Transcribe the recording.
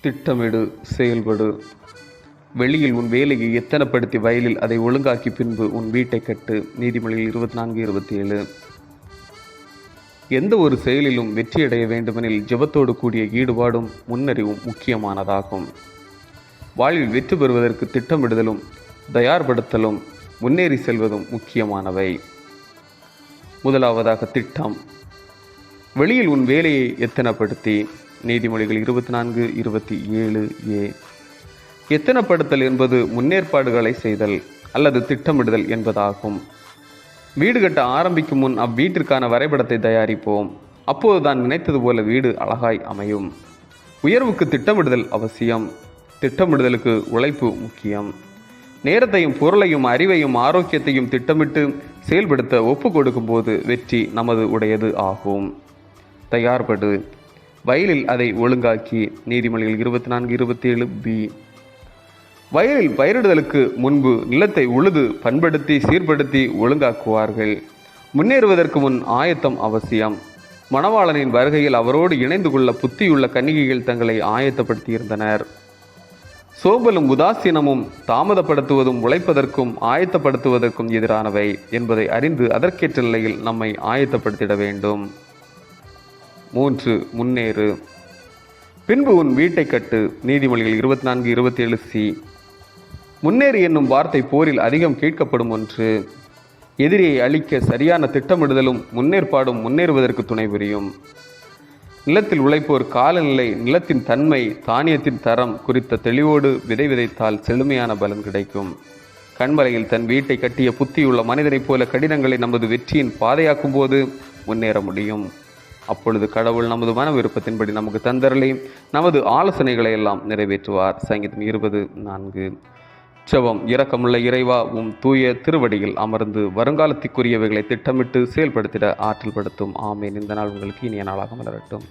திட்டமிடு, செயல்படு. வெளியில் உன் வேலையை எத்தனப்படுத்தி வயலில் அதை ஒழுங்காக்கி பின்பு உன் வீட்டை கட்டு. நீதிமொழிகள் 24:27. எந்த ஒரு செயலிலும் வெற்றியடைய வேண்டுமெனில் ஜெபத்தோடு கூடிய ஈடுபாடும் முன்னறிவும் முக்கியமானதாகும். வாழ்வில் வெற்றி பெறுவதற்கு திட்டமிடுதலும் தயார்படுத்தலும் முன்னேறி செல்வதும் முக்கியமானவை. முதலாவதாக திட்டம். வெளியில் உன் வேலையை எத்தனப்படுத்தி. நீதிமொழிகள் 24:27a. எத்தனப்படுத்தல் என்பது முன்னேற்பாடுகளை செய்தல் அல்லது திட்டமிடுதல் என்பதாகும். வீடு கட்ட ஆரம்பிக்கும் முன் அவ்வீட்டிற்கான வரைபடத்தை தயாரிப்போம். அப்போதுதான் நினைத்தது போல வீடு அழகாய் அமையும். உயர்வுக்கு திட்டமிடுதல் அவசியம். திட்டமிடுதலுக்கு உழைப்பு முக்கியம். நேரத்தையும் பொருளையும் அறிவையும் ஆரோக்கியத்தையும் திட்டமிட்டு செயல்படுத்த ஒப்பு கொடுக்கும் போது வெற்றி நமது உடையது ஆகும். தயார்படு. வயலில் அதை ஒழுங்காக்கி. நீதிமொழிகள் 24:27b. வயலில் பயிரிடுதலுக்கு முன்பு நிலத்தை உழுது பண்படுத்தி சீர்படுத்தி ஒழுங்காக்குவார்கள். முன்னேறுவதற்கு முன் ஆயத்தம் அவசியம். மணவாளனின் வருகையில் அவரோடு இணைந்து கொள்ள புத்தியுள்ள கன்னிகைகள் தங்களை ஆயத்தப்படுத்தியிருந்தனர். சோம்பலும் உதாசீனமும் தாமதப்படுத்துவதும் உழைப்பதற்கும் ஆயத்தப்படுத்துவதற்கும் எதிரானவை என்பதை அறிந்து அதற்கேற்ற நிலையில் நம்மை ஆயத்தப்படுத்திட வேண்டும். 3. முன்னேறு. பின்பு உன் வீட்டை கட்டு. நீதிமொழிகள் 24:27c. முன்னேறு என்னும் வார்த்தை போரில் அதிகம் கேட்கப்படும் ஒன்று. எதிரியை அழிக்க சரியான திட்டமிடுதலும் முன்னேற்பாடும் முன்னேறுவதற்கு துணை புரியும். நிலத்தில் உழைப்போர் காலநிலை, நிலத்தின் தன்மை, தானியத்தின் தரம் குறித்த தெளிவோடு விதை விதைத்தால் செழுமையான பலன் கிடைக்கும். கண்மலையில் தன் வீட்டை கட்டிய புத்தியுள்ள மனிதனைப் போல கடினங்களை நமது வெற்றியின் பாதையாக்கும் போது முன்னேற முடியும். அப்பொழுது கடவுள் நமது மன விருப்பத்தின்படி நமக்கு தந்தரலை நமது ஆலோசனைகளை எல்லாம் நிறைவேற்றுவார். சங்கீதம் 20:4. ஜெபம். இரக்கமுள்ள இறைவா, தூய திருவடியில் அமர்ந்து வருங்காலத்திற்குரியவைகளை திட்டமிட்டு செயல்படுத்திட ஆற்றல் படுத்தும். ஆமேன். இந்த நாள் உங்களுக்கு இனிய நாளாக மலரட்டும்.